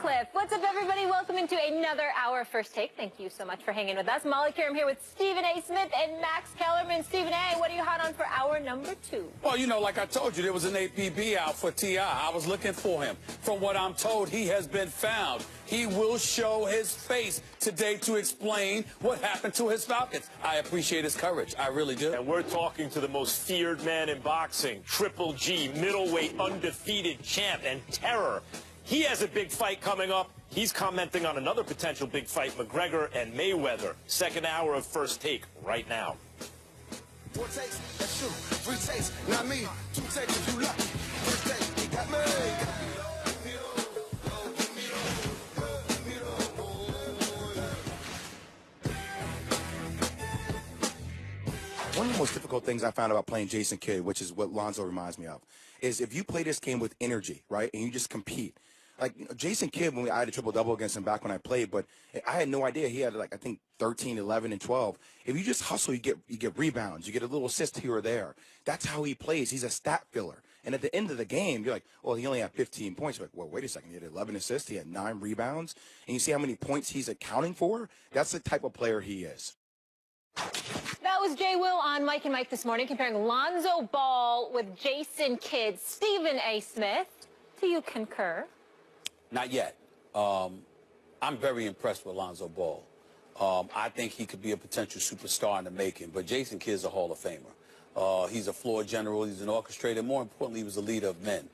Cliff. What's up, everybody? Welcome into another hour of First Take. Thank you so much for hanging with us. Molly Kiram here with Stephen A. Smith and Max Kellerman. Stephen A., what are you hot on for hour number 2? Well, you know, like I told you, there was an APB out for T.I. I was looking for him. From what I'm told, he has been found. He will show his face today to explain what happened to his Falcons. I appreciate his courage. I really do. And we're talking to the most feared man in boxing, Triple G, middleweight undefeated champ and terror. He has a big fight coming up. He's commenting on another potential big fight, McGregor and Mayweather. Second hour of First Take right now. 4 takes, that's true. 3 takes, not me. 2 takes if you lucky. First take, he got me. One of the most difficult things I found about playing Jason Kidd, which is what Lonzo reminds me of, is if you play this game with energy, right, and you just compete. Like, you know, Jason Kidd, when I had a triple-double against him back when I played, but I had no idea. He had, like, I think 13, 11, and 12. If you just hustle, you get rebounds. You get a little assist here or there. That's how he plays. He's a stat filler. And at the end of the game, you're like, well, he only had 15 points. You're like, well, wait a second. He had 11 assists. He had 9 rebounds. And you see how many points he's accounting for? That's the type of player he is. That was Jay Will on Mike and Mike this morning, comparing Lonzo Ball with Jason Kidd. Stephen A. Smith, do you concur? Not yet. I'm very impressed with Lonzo Ball. I think he could be a potential superstar in the making, but Jason Kidd's a Hall of Famer. He's a floor general. He's an orchestrator. More importantly, he was a leader of men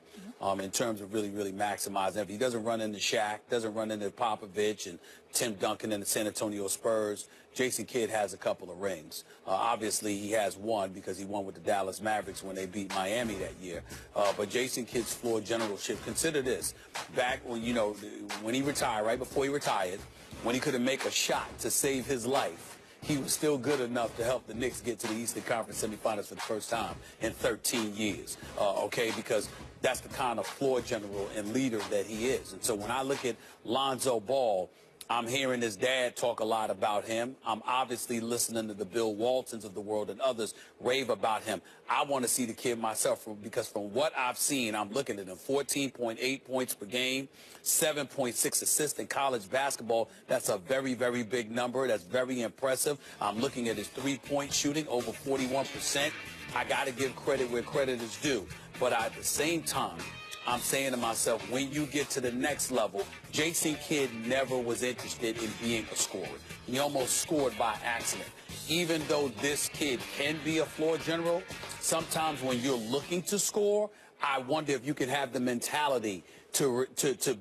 in terms of really maximizing. If he doesn't run into Shaq, doesn't run into Popovich and Tim Duncan and the San Antonio Spurs, Jason Kidd has a couple of rings. Obviously, he has one because he won with the Dallas Mavericks when they beat Miami that year. But Jason Kidd's floor generalship, consider this. Back when, you know, when he retired, right before he retired, when he couldn't make a shot to save his life, he was still good enough to help the Knicks get to the Eastern Conference semifinals for the first time in 13 years, okay, because that's the kind of floor general and leader that he is. And so when I look at Lonzo Ball, I'm hearing his dad talk a lot about him. I'm obviously listening to the Bill Waltons of the world and others rave about him. I want to see the kid myself because from what I've seen, I'm looking at him 14.8 points per game, 7.6 assists in college basketball. That's a very big number. That's very impressive. I'm looking at his three-point shooting, over 41%. I got to give credit where credit is due. But at the same time, I'm saying to myself, when you get to the next level, Jason Kidd never was interested in being a scorer. He almost scored by accident. Even though this kid can be a floor general, sometimes when you're looking to score, I wonder if you can have the mentality to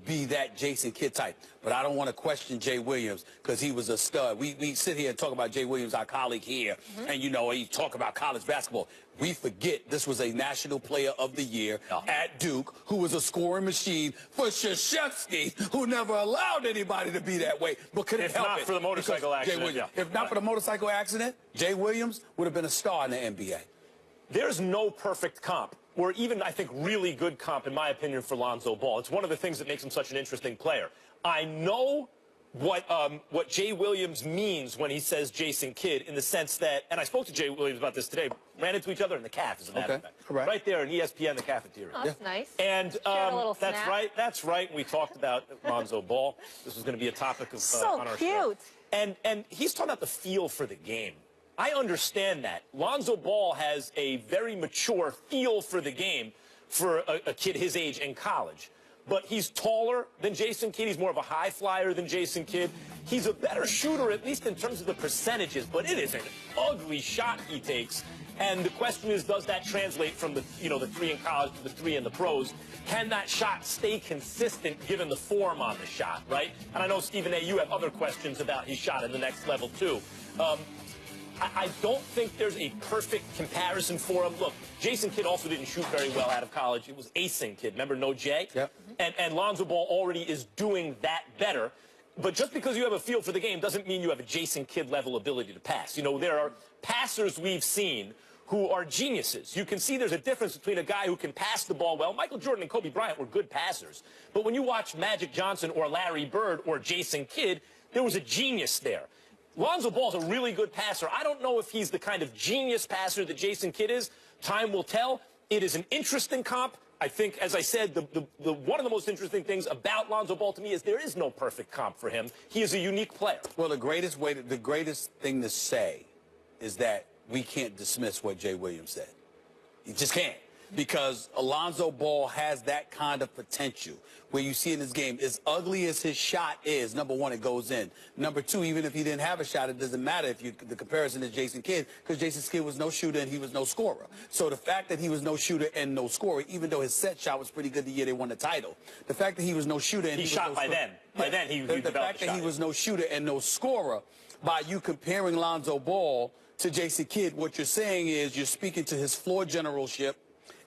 be that Jason Kidd type. But I don't want to question Jay Williams because he was a stud. We sit here and talk about Jay Williams, our colleague here, and, you know, he talk about college basketball. We forget this was a National Player of the Year at Duke who was a scoring machine for Krzyzewski, who never allowed anybody to be that way, but couldn't help it. If not for the motorcycle accident. If not for the motorcycle accident, Jay Williams would have been a star in the NBA. There's no perfect comp, or even, I think, really good comp, in my opinion, for Lonzo Ball. It's one of the things that makes him such an interesting player. I know what Jay Williams means when he says Jason Kidd, in the sense that, and I spoke to Jay Williams about this today, ran into each other in the caf, as a matter of fact. Correct. Right there in ESPN, the cafeteria. Oh, that's nice. And Shared a little that's snack. right. That's right. We talked about Lonzo Ball. This was going to be a topic of, on our show. And he's talking about the feel for the game. I understand that. Lonzo Ball has a very mature feel for the game for a kid his age in college. But he's taller than Jason Kidd. He's more of a high flyer than Jason Kidd. He's a better shooter, at least in terms of the percentages, but it is an ugly shot he takes. And the question is, does that translate from the 3 in college to the 3 in the pros? Can that shot stay consistent given the form on the shot, right? And I know, Stephen A., you have other questions about his shot in the next level, too. I don't think there's a perfect comparison for him. Look, Jason Kidd also didn't shoot very well out of college. It was acing Kidd. Remember, no J? Yep. And Lonzo Ball already is doing that better. But just because you have a feel for the game doesn't mean you have a Jason Kidd level ability to pass. You know, there are passers we've seen who are geniuses. You can see there's a difference between a guy who can pass the ball well. Michael Jordan and Kobe Bryant were good passers. But when you watch Magic Johnson or Larry Bird or Jason Kidd, there was a genius there. Lonzo Ball's a really good passer. I don't know if he's the kind of genius passer that Jason Kidd is. Time will tell. It is an interesting comp. I think, as I said, one of the most interesting things about Lonzo Ball to me is there is no perfect comp for him. He is a unique player. Well, the greatest thing to say is that we can't dismiss what Jay Williams said. You just can't. Because Lonzo Ball has that kind of potential where you see in his game, as ugly as his shot is, number one, it goes in. Number two, even if he didn't have a shot, it doesn't matter if the comparison is Jason Kidd, because Jason Kidd was no shooter and he was no scorer. So the fact that he was no shooter and no scorer, even though his set shot was pretty good the year they won the title, the fact that he was no shooter and he shot by then. By then, he the fact that he was no shooter and no scorer, by you comparing Lonzo Ball to Jason Kidd, what you're saying is you're speaking to his floor generalship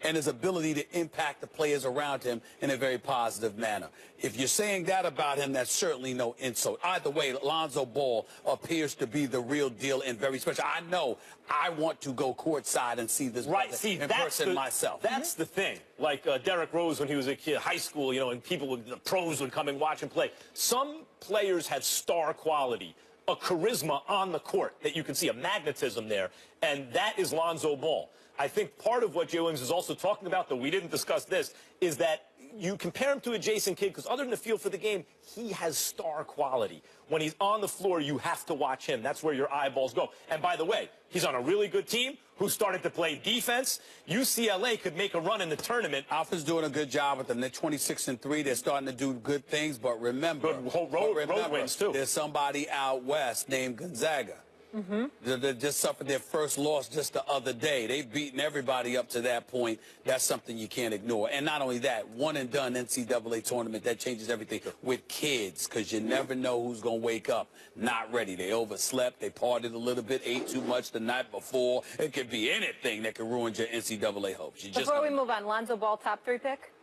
and his ability to impact the players around him in a very positive manner. If you're saying that about him, that's certainly no insult. Either way, Lonzo Ball appears to be the real deal and very special. I know I want to go courtside and see this in person myself. That's the thing. Like Derrick Rose when he was a kid, high school, you know, and the pros would come and watch him play. Some players have star quality, a charisma on the court that you can see, a magnetism there, and that is Lonzo Ball. I think part of what Jay Williams is also talking about, though we didn't discuss this, is that you compare him to a Jason Kidd because other than the feel for the game, he has star quality. When he's on the floor, you have to watch him. That's where your eyeballs go. And by the way, he's on a really good team who started to play defense. UCLA could make a run in the tournament. Alpha's doing a good job with them. They're 26-3. They're starting to do good things, but remember, road wins too. There's somebody out west named Gonzaga. They just suffered their first loss just the other day. They've beaten everybody up to that point. That's something you can't ignore. And not only that, one and done NCAA tournament, that changes everything with kids, because you never know who's going to wake up not ready. They overslept. They partied a little bit, ate too much the night before. It could be anything that could ruin your NCAA hopes. Before we move on, Lonzo Ball top 3 pick?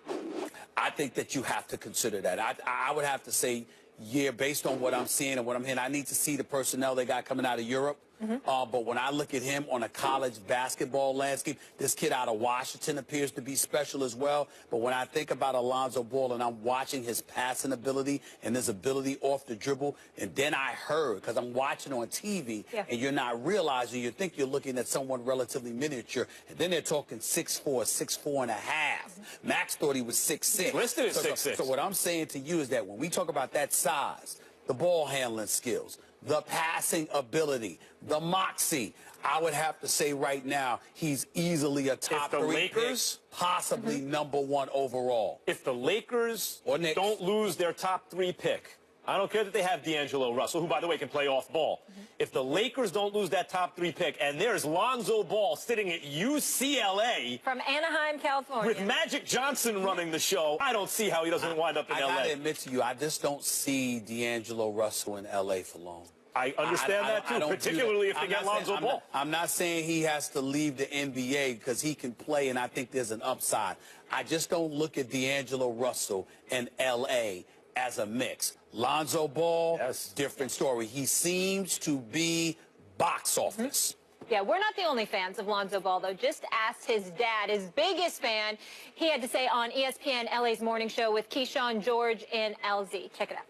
I think that you have to consider that. I would have to say, yeah, based on what I'm seeing and what I'm hearing, I need to see the personnel they got coming out of Europe. But when I look at him on a college basketball landscape, this kid out of Washington appears to be special as well. But when I think about Lonzo Ball and I'm watching his passing ability and his ability off the dribble, and then I heard, because I'm watching on TV, and you're not realizing, you think you're looking at someone relatively miniature, and then they're talking 6'4", 6'4 and a half. Max thought he was 6'6". Listed as 6'6". So what I'm saying to you is that when we talk about that size, the ball handling skills, the passing ability, the moxie, I would have to say right now he's easily a top 3 Lakers, pick, possibly number 1 overall. If the Lakers don't lose their top 3 pick, I don't care that they have D'Angelo Russell, who, by the way, can play off ball. If the Lakers don't lose that top 3 pick, and there's Lonzo Ball sitting at UCLA. From Anaheim, California. With Magic Johnson running the show, I don't see how he doesn't wind up in L.A. I got to admit to you, I just don't see D'Angelo Russell in L.A. for long. I understand that, too, particularly if they get Lonzo Ball. I'm not saying he has to leave the NBA because he can play, and I think there's an upside. I just don't look at D'Angelo Russell in L.A. as a mix. Lonzo Ball, different story. He seems to be box office. Yeah, we're not the only fans of Lonzo Ball, though. Just asked his dad, his biggest fan. He had to say on ESPN LA's morning show with Keyshawn George in LZ. Check it out.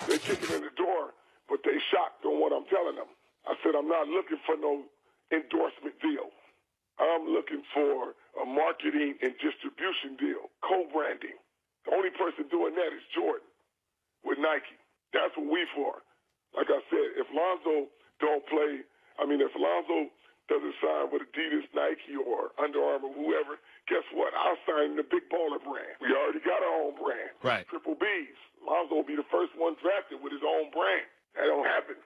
They kick it in the door, but they shocked on what I'm telling them. I said, I'm not looking for no endorsement deal. I'm looking for a marketing and distribution deal, co-branding. The only person doing that is Jordan with Nike. That's what we for. Like I said, if Lonzo don't play, if Lonzo doesn't sign with Adidas, Nike, or Under Armour, whoever, guess what? I'll sign the Big Baller brand. We already got our own brand. Right. Triple B's. Lonzo will be the first one drafted with his own brand. That don't happen.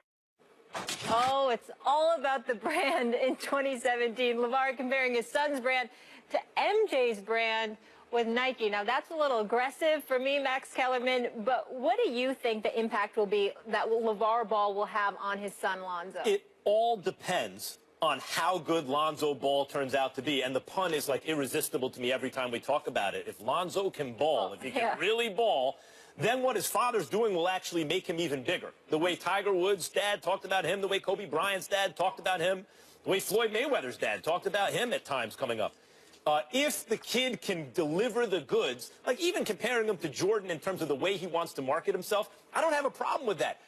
Oh, it's all about the brand in 2017. LeVar comparing his son's brand to MJ's brand with Nike. Now, that's a little aggressive for me, Max Kellerman, but what do you think the impact will be that LeVar Ball will have on his son, Lonzo? It all depends on how good Lonzo Ball turns out to be, and the pun is like irresistible to me every time we talk about it. If Lonzo can ball, if he can really ball, then what his father's doing will actually make him even bigger. The way Tiger Woods' dad talked about him, the way Kobe Bryant's dad talked about him, the way Floyd Mayweather's dad talked about him at times coming up. If the kid can deliver the goods, like even comparing him to Jordan in terms of the way he wants to market himself, I don't have a problem with that.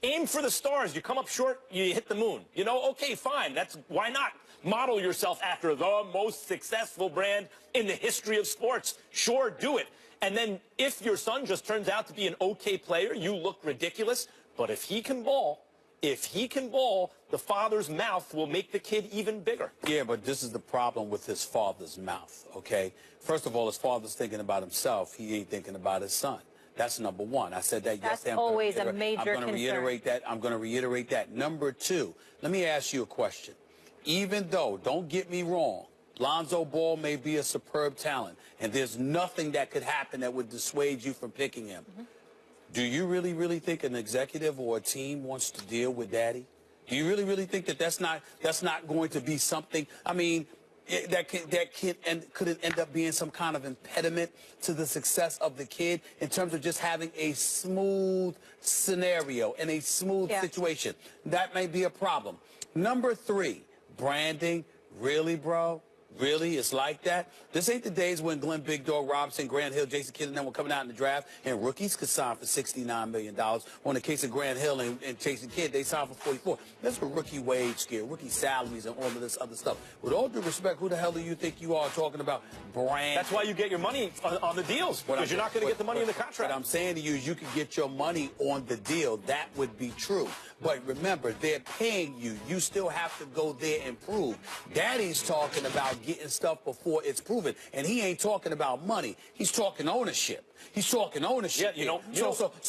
Aim for the stars. You come up short, you hit the moon. You know, okay, fine. Why not? model yourself after the most successful brand in the history of sports. Sure, do it. And then if your son just turns out to be an okay player, you look ridiculous. But if he can ball, the father's mouth will make the kid even bigger. Yeah, but this is the problem with his father's mouth, okay? First of all, his father's thinking about himself. He ain't thinking about his son. That's number one. I said that yesterday. That's always a major concern. I'm going to reiterate that. I'm going to reiterate that. Number two, let me ask you a question. Even though, don't get me wrong, Lonzo Ball may be a superb talent, and there's nothing that could happen that would dissuade you from picking him. Do you really think an executive or a team wants to deal with daddy? Do you really think that that's not going to be something? I mean, that could end up being some kind of impediment to the success of the kid in terms of just having a smooth scenario and a smooth situation. That may be a problem. Number three, branding. Really, bro? Really? It's like that? This ain't the days when Glenn Big Dog Robinson, Grant Hill, Jason Kidd, and them were coming out in the draft, and rookies could sign for $69 million. On the case of Grant Hill and Jason Kidd, they signed for 44. That's a rookie wage scale, rookie salaries, and all of this other stuff. With all due respect, who the hell do you think you are talking about brand? That's why you get your money on the deals, because you're not going to get the money in the contract. What I'm saying to you is you can get your money on the deal. That would be true. But remember, they're paying you. You still have to go there and prove. Daddy's talking about getting stuff before it's proven. And he ain't talking about money. He's talking ownership. He's talking ownership. Yeah, you know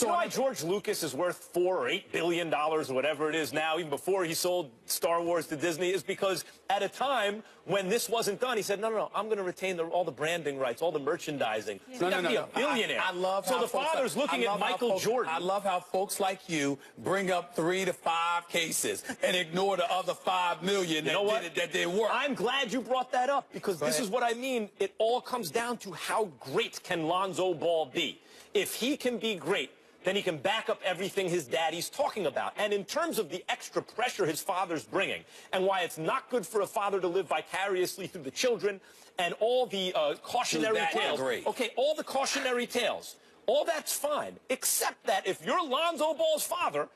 why George Lucas is worth $4 or $8 billion or whatever it is now, even before he sold Star Wars to Disney, is because at a time when this wasn't done, he said, no, I'm going to retain all the branding rights, all the merchandising. Yeah. No. Be a billionaire. I love so how the father's looking at Michael Jordan. I love how folks like you bring up 3 to 5 cases and ignore the other 5 million that didn't work. I'm glad you brought that up, because this is what I mean. It all comes down to how great can Lonzo Ball be. If he can be great, then he can back up everything his daddy's talking about. And in terms of the extra pressure his father's bringing, and why it's not good for a father to live vicariously through the children, and all the cautionary tales. Okay, all the cautionary tales. All that's fine, except that if you're Lonzo Ball's father,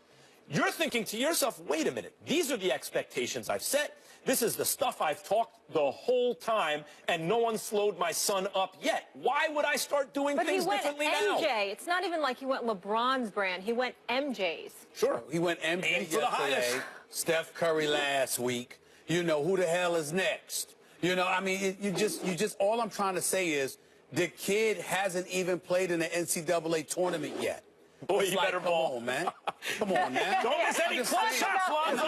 you're thinking to yourself, wait a minute, these are the expectations I've set. This is the stuff I've talked the whole time, and no one slowed my son up yet. Why would I start doing things differently now? But he went MJ. It's not even like he went LeBron's brand. He went MJ's. Sure. He went MJ yesterday, Steph Curry last week. You know, who the hell is next? You know, I mean, you just, all I'm trying to say is the kid hasn't even played in the NCAA tournament yet. Boy, you better ball. Come on, man. Come on, man. Don't miss any clutch shots, Lonzo.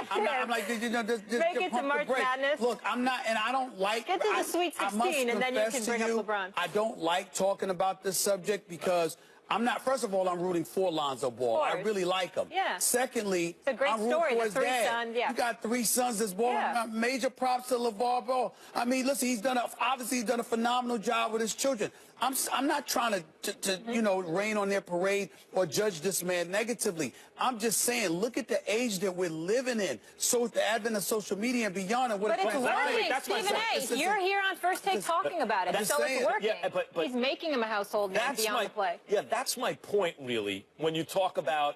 I'm like, just make it to March Madness. Look, I'm not, and I don't like. Get to the Sweet 16, and then you can bring up LeBron. I don't like talking about this subject because I'm not. First of all, I'm rooting for Lonzo Ball. I really like him. Yeah. Secondly, it's a great I'm rooting story. for his dad. Sons, yeah. You got 3 sons that's born. Yeah. Major props to LeVar Ball. I mean, listen, obviously he's done a phenomenal job with his children. I'm not trying to you know, rain on their parade or judge this man negatively. I'm just saying, look at the age that we're living in. So the advent of social media and beyond, and what but it's working, Stephen A. You're here on First Take talking about it, so it's working. Yeah, but he's making him a household name beyond the play. Yeah, that's my point, really, when you talk about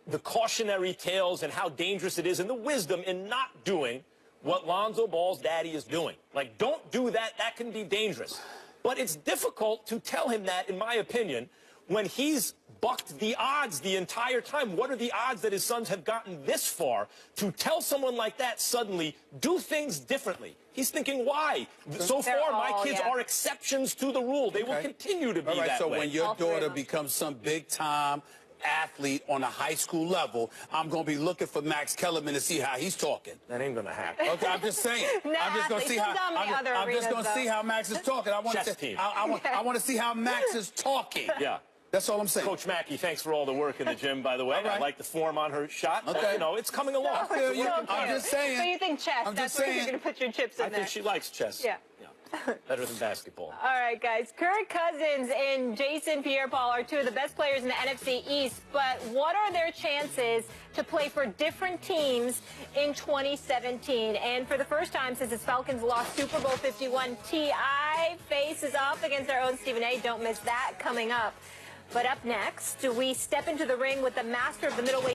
the cautionary tales and how dangerous it is and the wisdom in not doing what Lonzo Ball's daddy is doing. Like, don't do that. That can be dangerous. But it's difficult to tell him that, in my opinion, when he's bucked the odds the entire time. What are the odds that his sons have gotten this far? To tell someone like that suddenly, do things differently. He's thinking, why? So far, my kids are exceptions to the rule. They will continue to be that way. So when your daughter becomes some big-time athlete on a high school level, I'm going to be looking for Max Kellerman to see how he's talking. That ain't going to happen. Okay, I'm just saying. I'm just going to see how. I'm just going to see how Max is talking. I want to see how Max is talking. Yeah. That's all I'm saying. Coach Mackey, thanks for all the work in the gym, by the way. I like the form on her shot. Okay. You know, it's coming along. I'm just saying. So you think chess? That's where you're going to put your chips in there. I think she likes chess. Yeah. Better than basketball. All right, guys. Kirk Cousins and Jason Pierre-Paul are 2 of the best players in the NFC East, but what are their chances to play for different teams in 2017? And for the first time since his Falcons lost Super Bowl 51, T.I. faces off against our own Stephen A. Don't miss that coming up. But up next, we step into the ring with the master of the middleweight